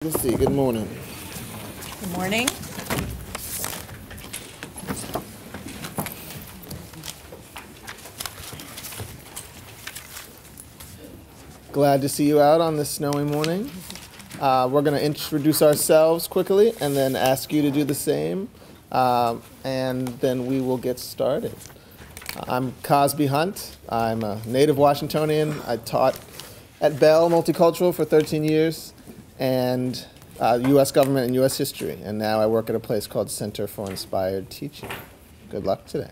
Let's see. Good morning. Good morning. Glad to see you out on this snowy morning. We're going to introduce ourselves quickly and then ask you to do the same, and then we will get started. I'm Cosby Hunt. I'm a native Washingtonian. I taught at Bell Multicultural for 13 years and U.S. government and U.S. history, and now I work at a place called Center for Inspired Teaching. Good luck today.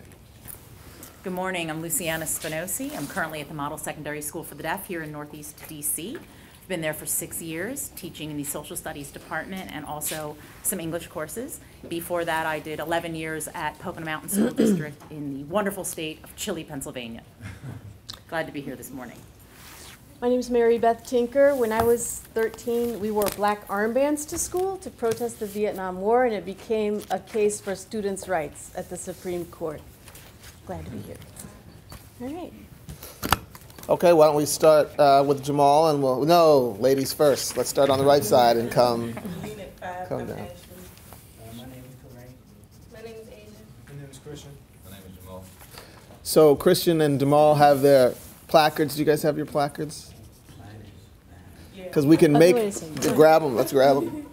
Good morning. I'm Luciana Spinosi. I'm currently at the Model Secondary School for the Deaf here in Northeast D.C. I've been there for 6 years, teaching in the Social Studies department and also some English courses. Before that, I did 11 years at Pocono Mountain School District in the wonderful state of Chile, Pennsylvania. Glad to be here this morning. My name is Mary Beth Tinker. When I was 13, we wore black armbands to school to protest the Vietnam War, and it became a case for students' rights at the Supreme Court. Glad to be here. All right. Okay, why don't we start with Jamal, and no, ladies first. Let's start on the right side and come down. My name is Kareem. My name is Asia. My name is Christian. My name is Jamal. So Christian and Jamal have their placards. Do you guys have your placards? Because we can grab them. Let's grab them.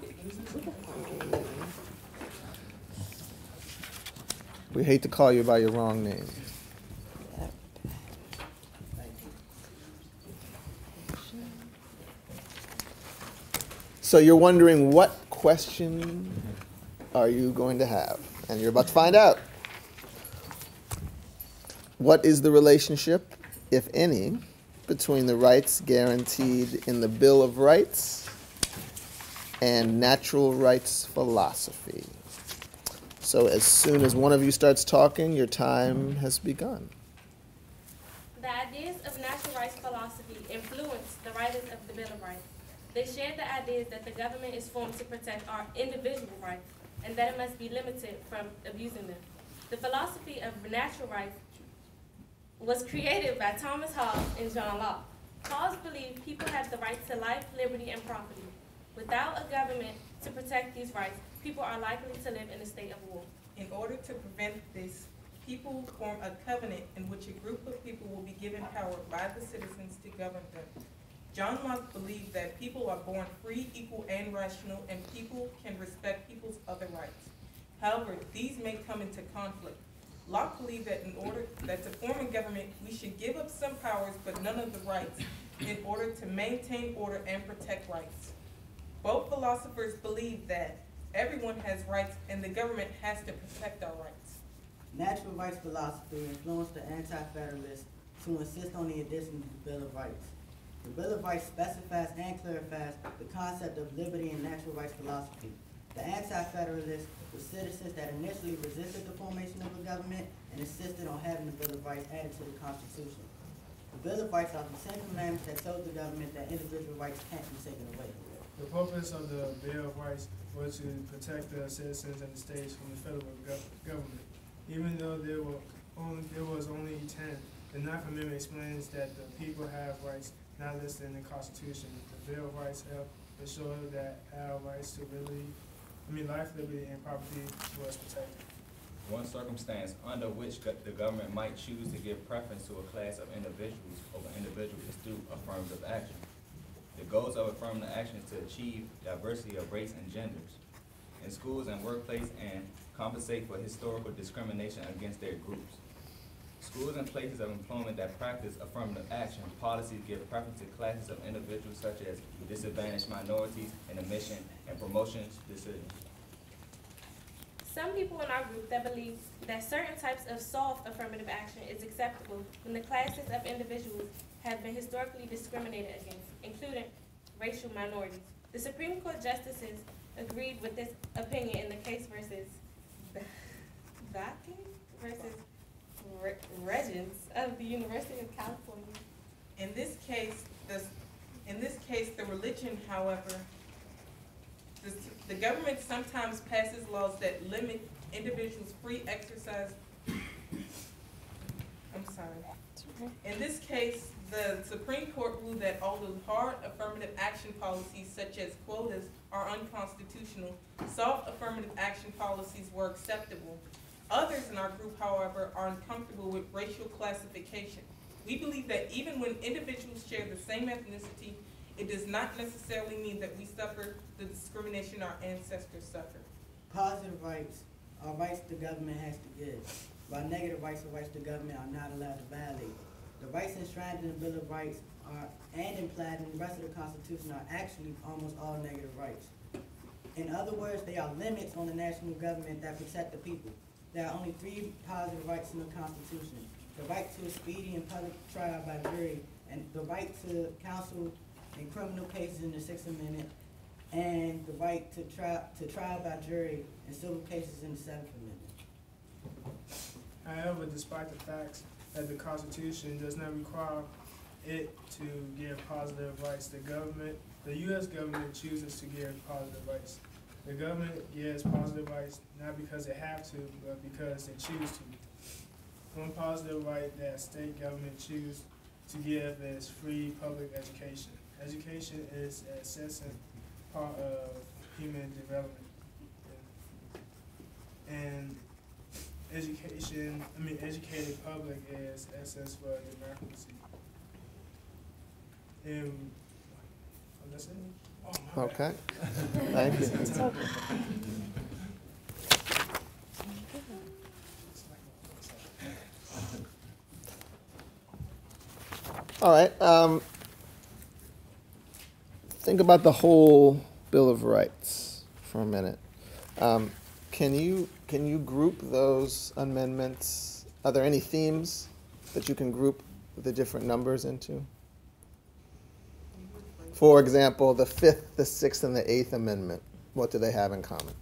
We hate to call you by your wrong name. So you're wondering what question are you going to have? And you're about to find out. What is the relationship, if any, between the rights guaranteed in the Bill of Rights and natural rights philosophy? So as soon as one of you starts talking, your time has begun. The ideas of natural rights philosophy influenced the writers of the Bill of Rights. They shared the ideas that the government is formed to protect our individual rights and that it must be limited from abusing them. The philosophy of natural rights was created by Thomas Hobbes and John Locke. Hobbes believed people have the right to life, liberty, and property. Without a government to protect these rights, people are likely to live in a state of war. In order to prevent this, people form a covenant in which a group of people will be given power by the citizens to govern them. John Locke believed that people are born free, equal, and rational, and people can respect people's other rights. However, these may come into conflict. Locke believed that to form a government, we should give up some powers but none of the rights in order to maintain order and protect rights. Both philosophers believe that everyone has rights and the government has to protect our rights. Natural rights philosophy influenced the anti-federalists to insist on the addition to the Bill of Rights. The Bill of Rights specifies and clarifies the concept of liberty in natural rights philosophy. The anti-federalists were citizens that initially resisted the formation of a government and insisted on having the Bill of Rights added to the Constitution. The Bill of Rights are the 10 commandments that told the government that individual rights can't be taken away. The purpose of the Bill of Rights was to protect the citizens and the states from the federal government. Even though there was only 10, the 9th Amendment explains that the people have rights not listed in the Constitution. The Bill of Rights help ensure that our rights to life, liberty, and property was protected. One circumstance under which the government might choose to give preference to a class of individuals over individuals is through affirmative action. The goals of affirmative action is to achieve diversity of race and genders in schools and workplace and compensate for historical discrimination against their groups. Schools and places of employment that practice affirmative action policies give preference to classes of individuals such as disadvantaged minorities in admission and promotions decisions. Some people in our group that believe that certain types of soft affirmative action is acceptable when the classes of individuals have been historically discriminated against, including racial minorities. The Supreme Court justices agreed with this opinion in the case versus Regents of the University of California. In this case, the religion, however, the government sometimes passes laws that limit individuals' free exercise. In this case, The Supreme Court ruled that although hard affirmative action policies such as quotas are unconstitutional, soft affirmative action policies were acceptable. Others in our group, however, are uncomfortable with racial classification. We believe that even when individuals share the same ethnicity, it does not necessarily mean that we suffer the discrimination our ancestors suffered. Positive rights are rights the government has to give, while negative rights or rights the government are not allowed to violate. The rights enshrined in the Bill of Rights and implied in the rest of the Constitution are actually almost all negative rights. In other words, they are limits on the national government that protect the people. There are only 3 positive rights in the Constitution: the right to a speedy and public trial by jury, and the right to counsel in criminal cases in the 6th Amendment, and the right to trial by jury in civil cases in the 7th Amendment. However, despite the facts that the Constitution does not require it to give positive rights, the U.S. government chooses to give positive rights. The government gives positive rights not because they have to, but because they choose to. One positive right that state government choose to give is free public education. Education is an essential part of human development. And educated public is essence for democracy. And that's it. Oh, my Okay. Thank you. bad. All right. Think about the whole Bill of Rights for a minute. Can you group those amendments? Are there any themes that you can group the different numbers into? For example, the 5th, the 6th, and the 8th Amendment. What do they have in common?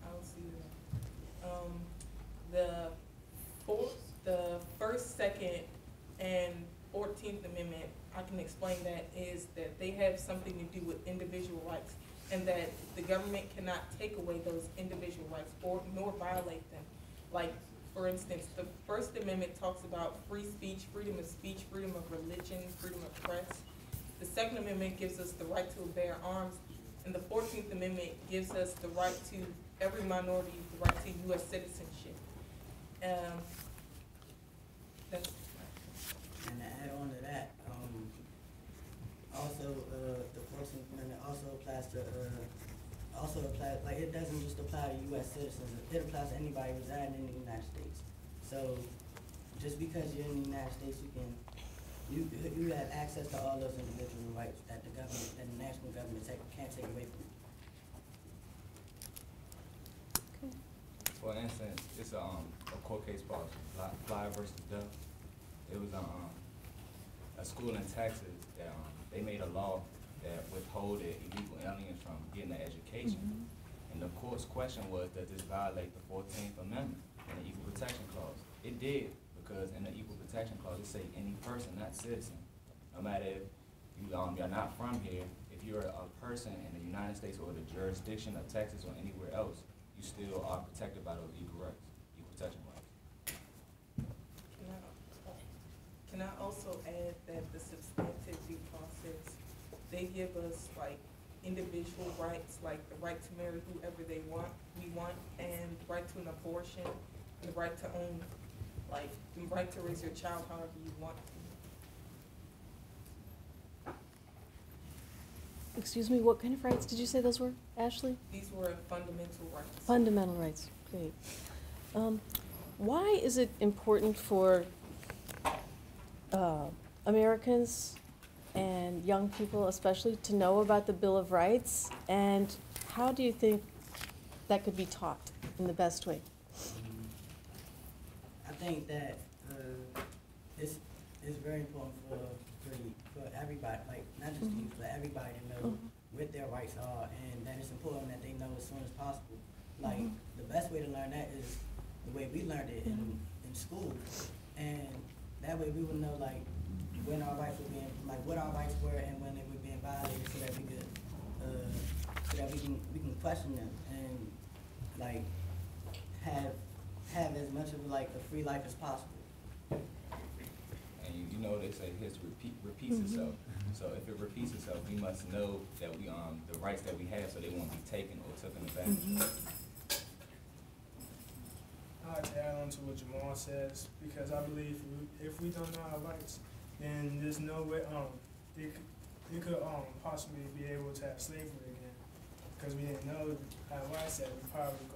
I'll see that. The first, second, and 14th Amendment, I can explain that, is that they have something to do with individual rights, and that the government cannot take away those individual rights nor violate them. Like, for instance, the First Amendment talks about free speech, freedom of religion, freedom of press. The Second Amendment gives us the right to bear arms, and the 14th Amendment gives us the right to, every minority, the right to U.S. citizenship. That's And to add on to that, also the 14th Amendment also applies to like, it doesn't just apply to U.S. citizens. It applies to anybody residing in the United States. So just because you're in the United States, you have access to all those individual rights that the government, that the national government can't take away from you. For instance, it's a court case called Fly versus Duff. It was a school in Texas that they made a law that withholded illegal aliens from getting an education. Mm-hmm. And the court's question was, does this violate the 14th Amendment and the Equal Protection Clause? It did, because in the Equal Protection Clause, it say any person, not citizen. No matter if you're not from here, if you're a person in the United States or the jurisdiction of Texas or anywhere else, you still are protected by those equal rights, equal protection rights. Can I also add that the substantive due process, they give us like individual rights, like the right to marry whoever we want, and the right to an abortion, and the right to own, like the right to raise your child however you want to. Excuse me, what kind of rights did you say those were, Ashley? These were fundamental rights. Fundamental rights, great. Why is it important for Americans and young people especially to know about the Bill of Rights, and how do you think that could be taught in the best way? I think that it's very important for everybody, like not just youth, but everybody to know what their rights are, and that it's important that they know as soon as possible. Like the best way to learn that is the way we learned it in school, and that way we would know like when our rights were being, like what our rights were and when they were being violated, so that we could, so that we can question them. And like have as much of like a free life as possible. And you know they say history repeats itself. So if it repeats itself, we must know that we the rights that we have, so they won't be taken or taken advantage of. I'd like to add on to what Jamal says, because I believe if we don't know our rights, then there's no way they could possibly be able to have slavery again, because we didn't know our rights that we probably go